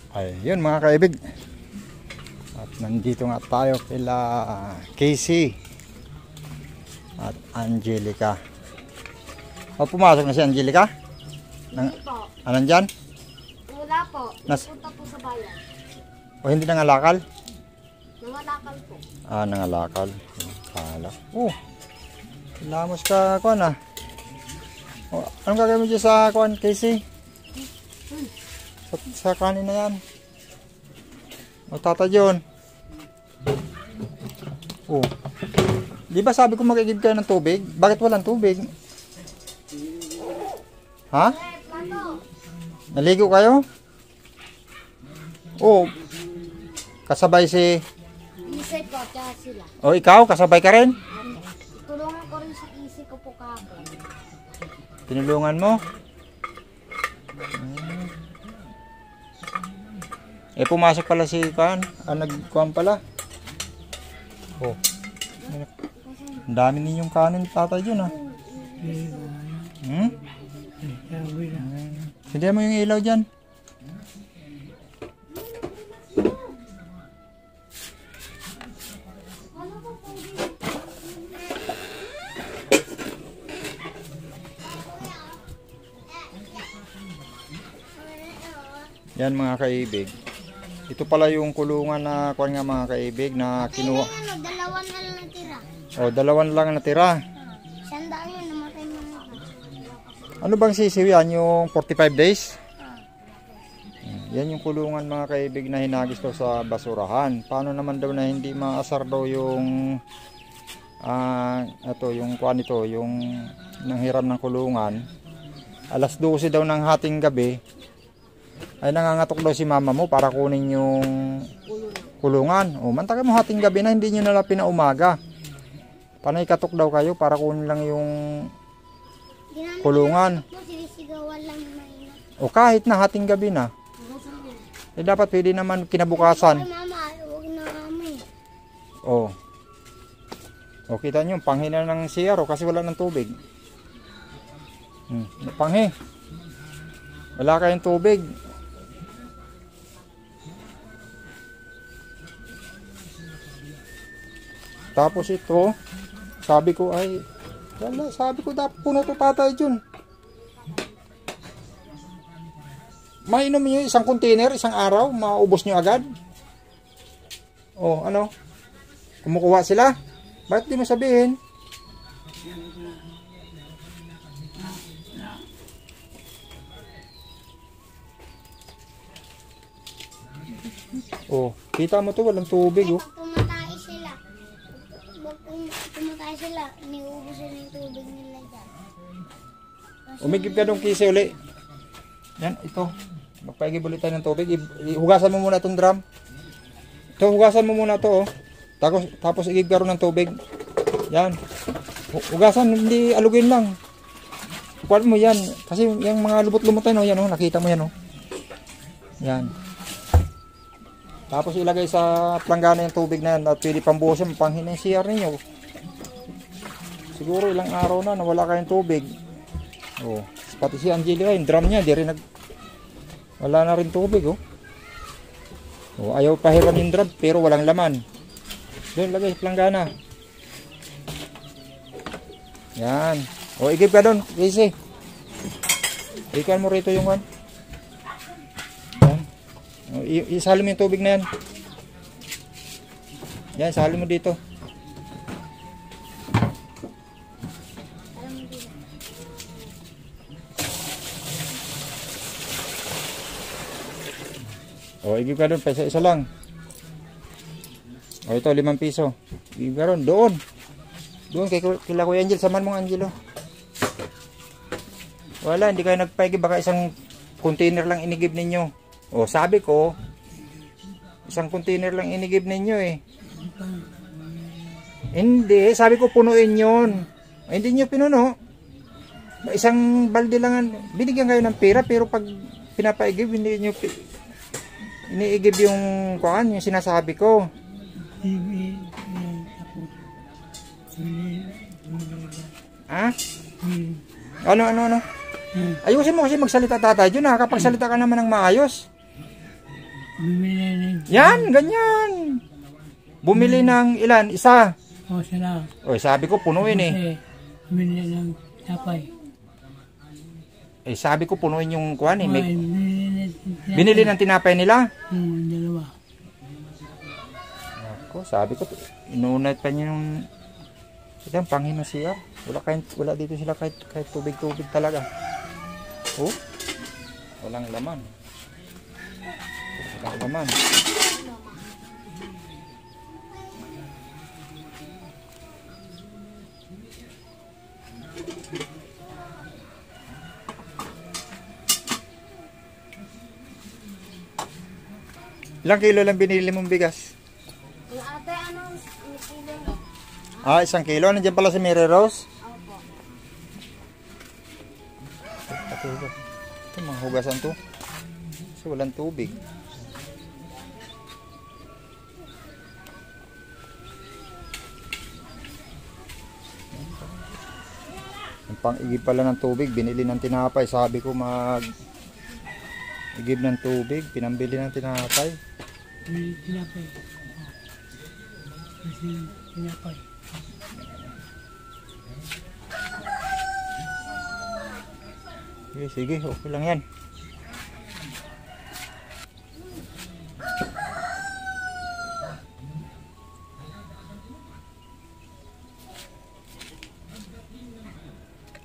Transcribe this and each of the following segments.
Ayun mga kaibig. At nandito nga tayo kila Casey at Angelica. O, pumasok na si Angelica? Hindi po. Anong dyan? Wala po. Napunta po sa bayan. O hindi nangalakal? Nangalakal po. Ah, nangalakal. Kala. Oh, lamos ka kuan ah. O, anong gagawin mo dyan sa kuan, Casey? Sa kanin na yan. O, Tata John. Oh. Di ba sabi ko mag-igib kayo ng tubig? Bakit walang tubig? Ha? Naligo kayo? Oh. Kasabay si... Isay po, tsaka sila. O, ikaw? Kasabay ka rin? Tulungan ko rin sa isay ko po kahapon. Tinulungan mo? Eh, pumasok pala si Kan. Nagkuhan pala. Oh. Ang dami ninyong kanin, Tatay John, ah. Hmm? Sindihan mo yung ilaw dyan. Yan mga kaibig. Ito pala yung kulungan na kuwan nga mga kaibig na kinuha. Dalawan na lang natira. O, dalawan lang natira. Sandaan yun, namatay mo na. Ano bang sisiw yan? Yung 45 days? Yan yung kulungan mga kaibig na hinagis daw sa basurahan. Paano naman daw na hindi maasar daw yung ito, yung kuwan ito, yung nanghiram ng kulungan. Alas 12 daw ng hating gabi ay nangangatok daw si mama mo para kunin yung kulungan. O, mantakin mo hating gabi na, hindi nyo nalang pinaumaga. Panay katok daw kayo para kunin lang yung kulungan. O, kahit na hating gabi na. Eh, dapat pwede naman kinabukasan. O. O, kita nyo, panghi na ng CR kasi wala ng tubig. Panghi. Wala kayong tubig. Tapos ito, sabi ko ay, wala, sabi ko dapat puno to Tatay John. Mainom nyo isang container, isang araw, maubos nyo agad. O, ano? Kumukuha sila? Bakit di mo sabihin? Oh, kita mo to, walang tubig, oh. Pumatay sila, niubos sila yung tubig nila dyan. Umigib ka dong kisi uli. Yan, ito. Magpaigib ulit tayo ng tubig. Hugasan mo muna itong drum. Ito, hugasan mo muna ito, oh. Tapos igib ka rin ng tubig. Yan. Hugasan, hindi alugin lang. Kuwan mo yan. Kasi yung mga lubot-lumot tayo, yan, oh. Nakita mo yan, oh. Yan. Tapos ilagay sa planggana yung tubig na yan at pwede pambuhos yan, panghin yung CR ninyo. Siguro ilang araw na nawala kayong tubig. Oh, pati si Angelica, yung drum niya, di rin wala na rin tubig, oh. Oh, ayaw pahiram yung drum pero walang laman. Doon lagay planggana. Yan. Oh, igib ka doon, Casey. Ikan mo rito yung one. Isali mo yung tubig na yan. Yan, isali mo dito. O, igib ka doon. Isa lang. O, ito, 5 piso. Igib ka doon. Doon. Doon, kila Kuya Angel. Saman mo, Angelo. Wala, hindi kayo nagpaigib. Baka isang container lang inigib ninyo. O, sabi ko, isang container lang inigib ninyo eh. Hindi, sabi ko punuin yun. Hindi nyo pinuno. Isang balde lang, binigyan kayo ng pera, pero pag pinapaigib, hindi nyo iniigib yung kuan, yung sinasabi ko. Ha? Ano? Ayusin mo kasi magsalita, Tatay John. Nakakapagsalita ka naman ng maayos. Bumili ng... Yan, ganyan. Bumili ng ilan? Isa. O, sila. O, sabi ko punuin eh. Kasi, bumili ng tapay. Eh, sabi ko punuin yung kuwan eh. O, May, binili ng tapay. binili ng tinapay nila. Dalawa. Ako, sabi ko, inunat pa niya yung... Ito, panghin na siya. Wala dito sila kahit tubig-tubig talaga. Oh, walang laman. Walang laman. Ilang kilo lang binili mong bigas? Yung ate, ano, kilo? Ah, 1 kilo. Nandiyan pala si Mary Rose. Opo. Ito, mga hugasan to. Kasi walang tubig. Ang pang-igib pala ng tubig, binili ng tinapay. Sabi ko igib ng tubig, pinambili ng tinapay. Tinapay. Kasi tinapay. Sige, okay lang yan.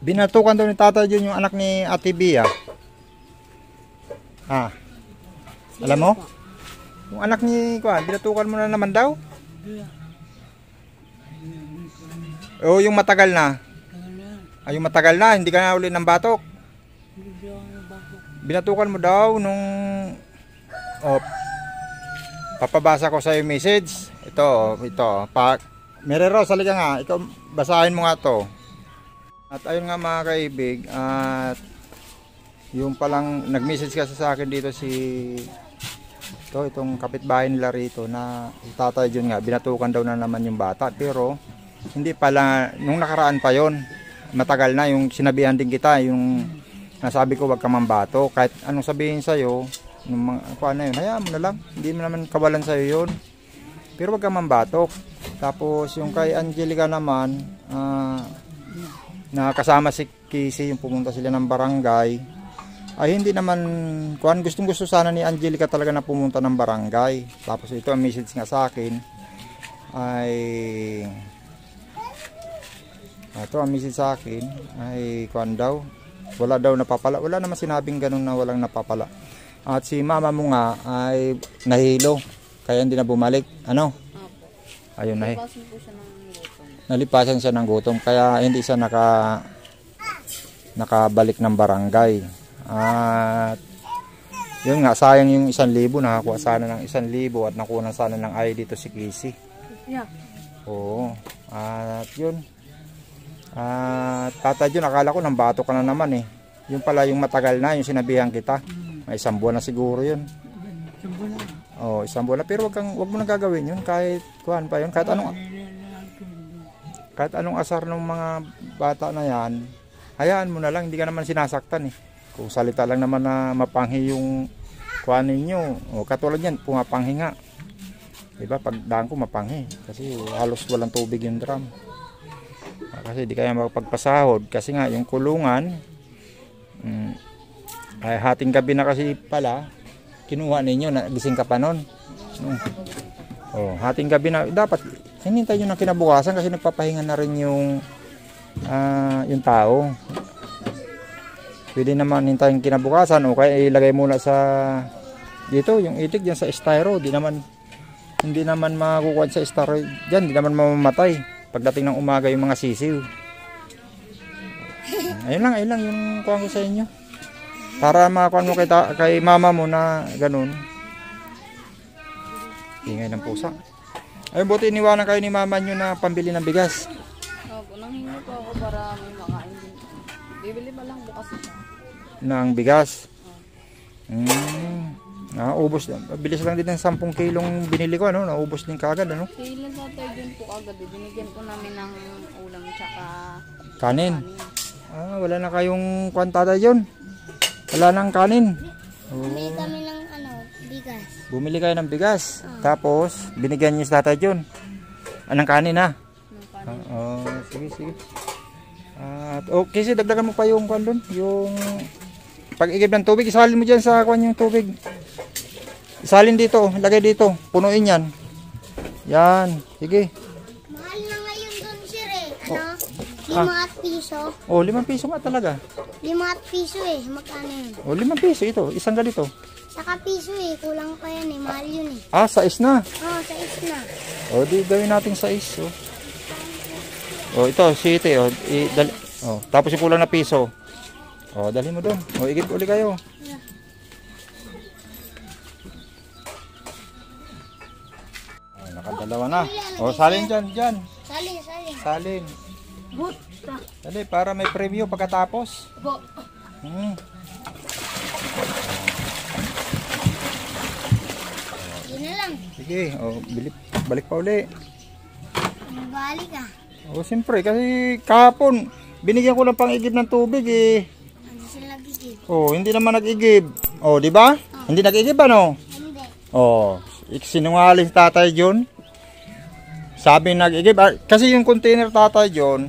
Binatukan daw ni Tata Jun yung anak ni Ate Bia. Ah. Alam mo? Yung anak ni Kuan, binatukan mo na naman daw? O yung matagal na? Ay, yung matagal na, hindi ka na uli ng batok. Binatukan mo daw nung... Oh, papabasa ko sa yung message. Ito. Mary Rose, halika nga. Ikaw, basahin mo nga to. At ayun nga mga kaibig, at yung palang nag-message kasi sa akin dito itong kapitbahay nila rito na Tatay Jun nga, binatukan daw na naman yung bata. Pero hindi pala, nung nakaraan pa yon, matagal na yung sinabihan din kita, yung nasabi ko wag ka mambato. Kahit anong sabihin sa'yo, yung mga, ano yun, hayaan mo na lang, hindi mo naman kawalan sa'yo yun. Pero wag ka mambatok. Tapos yung kay Angelica naman, na kasama si Casey, yung pumunta sila ng barangay, ay hindi naman gustong-gusto sana ni Angelica talaga na pumunta ng barangay. Tapos ito ang message nga sa akin ay wala daw napapala. Wala naman sinabing ganun na walang napapala. At si mama mo nga ay nahilo kaya hindi na bumalik. Ano? Ayun na nalipasan siya ng gutom kaya hindi siya nakabalik ng barangay. At yun nga, sayang yung 1,000, nakakuha sana ng 1,000 at nakuha sana ng ID dito si Casey. Yeah. Oo. At yun. At Tata Jun, akala ko nang bato ka na naman eh. Yung pala yung matagal na, yung sinabihan kita. May 1 buwan na siguro yun. 1 buwan na. Oo, 1 buwan na. Pero wag mo nang gagawin yun kahit kuhan pa yun. Kahit anong asar ng mga bata na yan, hayaan mo na lang, hindi ka naman sinasaktan eh. Kung salita lang naman na mapanghi yung kuhan ninyo, o katulad yan, pumapanghi nga. Diba, pag daan ko mapanghi, kasi halos walang tubig yung drum. Kasi di kaya makapagpasahod, kasi nga yung kulungan, ay hating gabi na kasi pala, kinuha ninyo, nagising ka pa nun. Hating gabi na, dapat hinintay nyo ng kinabukasan kasi nagpapahinga na rin yung tao. Pwede naman hintayin kinabukasan o kaya ilagay muna sa dito yung itik diyan sa styro. Hindi naman makukuha sa styro diyan, hindi naman mamamatay pagdating ng umaga yung mga sisiw. Ayun lang yung kuha ko sa inyo. Para makakuha mo kay mama mo na ganun. Ingay ng pusa. Ayun, buti iniwanan kayo ni mama nyo na pambili ng bigas. Opo, nanghingi po ako para may makain din. Bibili pa lang bukas ito. Ng bigas. Naubos. Bilis lang din ng 10 kilong binili ko, ano? Naubos din kaagad, ano? Kailan Tatay Jun po kagabi, binigyan po namin ng ulam tsaka kanin. Wala na kayong kwantada yun. Wala nang kanin. Bumili kami ng bigas. Bumili kayo ng bigas. Tapos, binigyan niyo sa Tatay John. Anong kanin ha? Sige, sige. At okay, kasi dagdagan mo pa yung kwan doon. Yung pag-igib ng tubig, isalin mo dyan sa kwan yung tubig. Isalin dito, lagay dito. Punuin yan. Yan, sige. Mahal na ngayon doon, sir eh. Ano? 5 piso. 5 piso nga talaga. 5 piso eh. Magkano yun? 5 piso ito, isang ganito. Saka piso eh. Kulang pa yan eh. Mahal yun eh. Sais na. Sa na. Di gawin natin sais. Ito, city. Tapos yung kulang na piso. Dali mo doon. Igib uli kayo. Nakadalawa na. Salin dyan. Salin. Dali, para may preview pagkatapos. Yun na lang. Sige, balik pa uli. Balik ah. Siyempre, kasi kahapon, binigyan ko ng pang-igib ng tubig eh. Hindi sila nag-igib. Hindi naman nag-igib. Di ba? Hindi nag-igib ano? Hindi. Sinungaling si Tatay John. Sabi nag-igib. Kasi yung container Tatay John,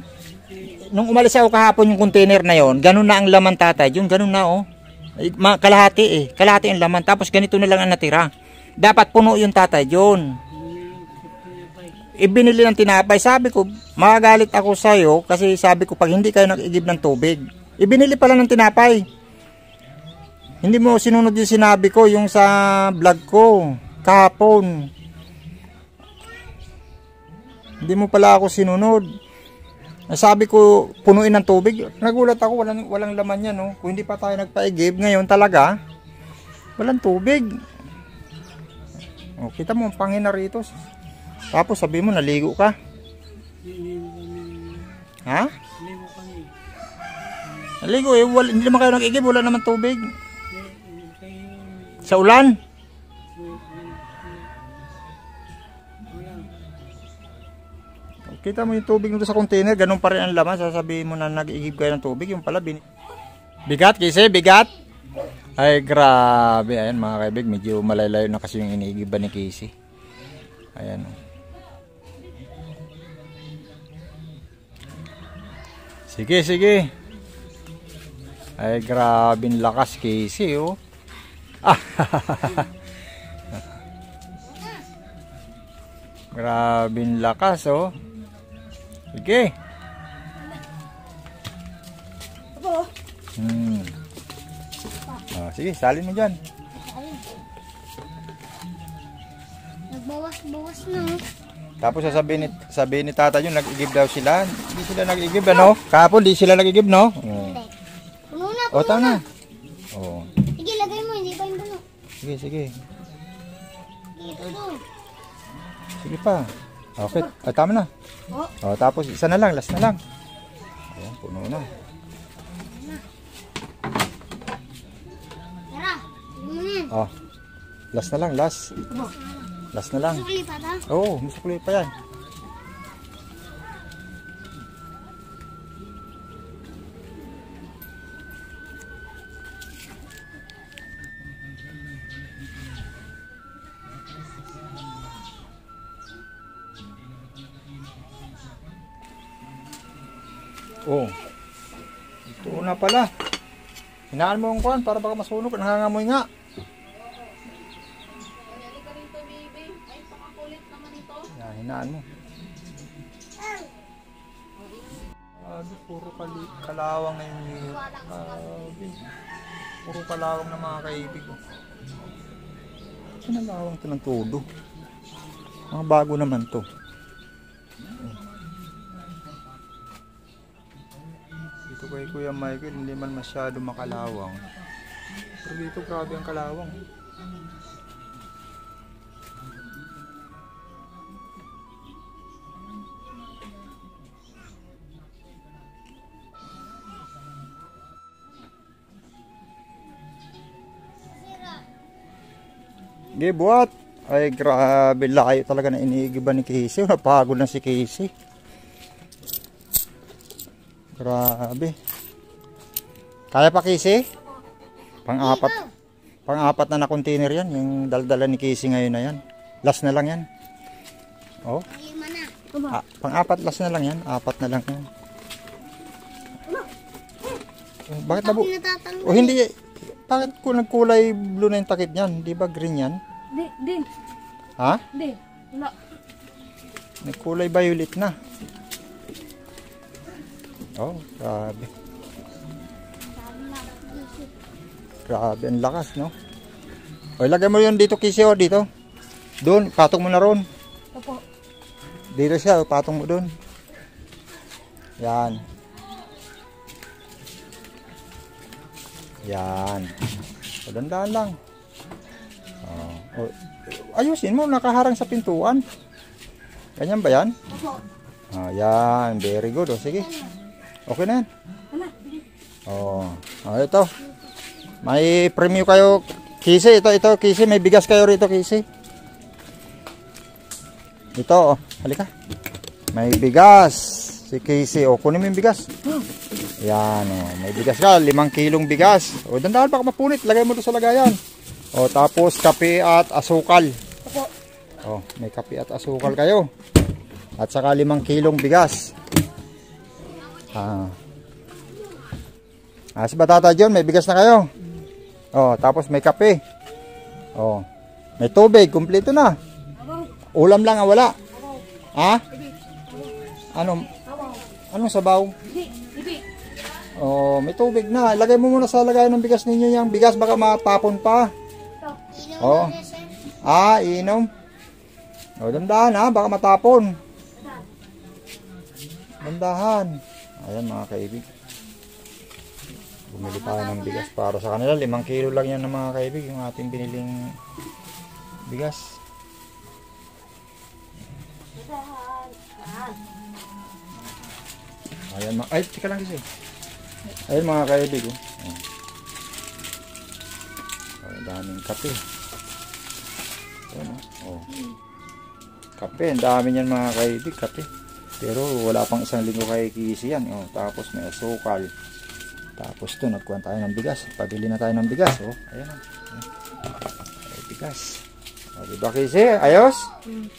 nung umalis ako kahapon yung container na yon, ganun na ang laman Tatay John, ganun na kalahati eh. Kalahati ang laman. Tapos ganito na lang ang natira. Dapat puno yung Tatay John. Ibinili ng tinapay. Sabi ko, magagalit ako sa'yo kasi sabi ko pag hindi kayo nag-igib ng tubig. Ibinili pala ng tinapay. Hindi mo sinunod yung sinabi ko yung sa vlog ko kahapon. Hindi mo pala ako sinunod. Sabi ko punuin ng tubig. Nagulat ako, walang laman yan Kung hindi pa tayo nagpaigib ngayon talaga walang tubig. Kita mo ang pangina rito. Tapos sabi mo naligo ka. Ha? Naligo hindi naman kayo nag-igib, wala naman tubig. Sa ulan? Kita mo yung tubig nito sa container, ganun pa rin ang laman. Sasabihin mo na nag-igib kayo ng tubig, yung pala bigat kasi, bigat. Ay grabe, ayan mga kaibig, medyo malaylayo na kasi yung iniigiban ni Casey. Ayan Sige, sige. Ay, grabing lakas Casey, Grabing lakas, Sige. Sige, salin mo dyan. Nagbawas-bawas na. Tapos sabihin ni Tata yung nag-igib daw sila. Hindi sila nag-igib, Kahapon, di sila nag-igib, Hindi. Puno na, tama na. Sige, lagay mo, hindi pa yung puno. Sige, sige. Dito. Sige pa. Okay, tama na. Tapos isa na lang, last na lang. Ayan, puno na. Tara, puno na yan. Last na lang, last. Last na lang. Masukli pa ta? Masukli pa yan. Ito na pala. Hinaan mo yung kuhan para baka masunog. Nangangamoy nga. Hinaan mo. Puro kalawang ngayon yun. Puro kalawang na mga kaibig. Saan ang lawang ito ng todo? Mga bago naman to. Dito kay Kuya Michael hindi man masyado makalawang. Pero dito grabe ang kalawang. Buhat. Ay grabe, layo talaga na iniigiban ni Casey. Napagod na si Casey. Grabe. Kaya pa Casey? Pang-apat. Pang-apat na container yan. Yung daldala ni Casey ngayon na yan. Last na lang yan. Oh. Lima na. Pang-apat, last na lang yan. Apat na lang yan. Oh, bakit Tapos nabo? natatanggal. O hindi. Bakit kung nagkulay blue na yung takip niyan? Di ba green yan? Di. Ha? Di. Wala. Nagkulay violet na. Oh, grabe. Grabe, ang lakas, no? O, ilagay mo yun dito, Kisi, o, dito. Doon, patong mo na ron. Opo. Dito siya, o, patong mo doon. Yan. Yan. O, dandaan lang. O, ayusin mo, nakaharang sa pintuan. Ganyan ba yan? Opo. Yan, very good. O, sige. Okay na yan. Ito. May premyo kayo. Kisi, ito, Kisi. May bigas kayo rito, Kisi. Ito, halika. May bigas. Si Kisi. Kunin mo yung bigas. Yan, may bigas ka. 5 kilong bigas. Dandahan, baka mapunit. Lagay mo doon sa lagayan. Tapos, kape at asukal. May kape at asukal kayo. At saka 5 kilong bigas. Si Batata John, may bigas na kayo. Tapos may kape. May tubig, kumpleto na. Ulam lang ang wala. Ha? Anong sabaw? May tubig na. Lagay mo muna sa lagayan ng bigas ninyo yung bigas, baka matapon pa. Inom na sir. Inom. Dandahan ha, baka matapon. Dandahan. Ayan mga kaibig. Bumili tayo ng bigas para sa kanila. 5 kilo lang yan ng mga kaibig. Yung ating biniling bigas. Ayan mga... Ay, tika lang kasi. Ayan mga kaibig. Daming kape. Ayan kape. Ang dami niyan mga kaibig. Kape. Pero wala pang 1 linggo kay Kisi yan. Tapos may asukal. Tapos ito, nagkuhan tayo ng bigas. Pabili na tayo ng bigas. Ayan o. Ay, bigas. Diba Kisi? Ayos?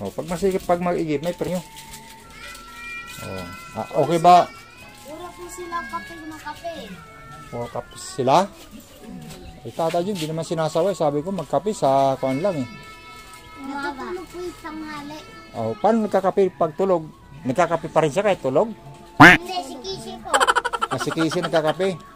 Pag masikip, pag mag-igip, may premyo. Okay ba? Puro po sila kape ng kape. Kapis sila? Tata yun, di naman sinasaway. Sabi ko, magkape sa kuhan lang eh. Natutulog po yung tanghali. Paano nagkakape pag tulog? Nagkakape pa rin siya kahit tulog? Hindi, si Kisi po. Si Kisi nagkakape.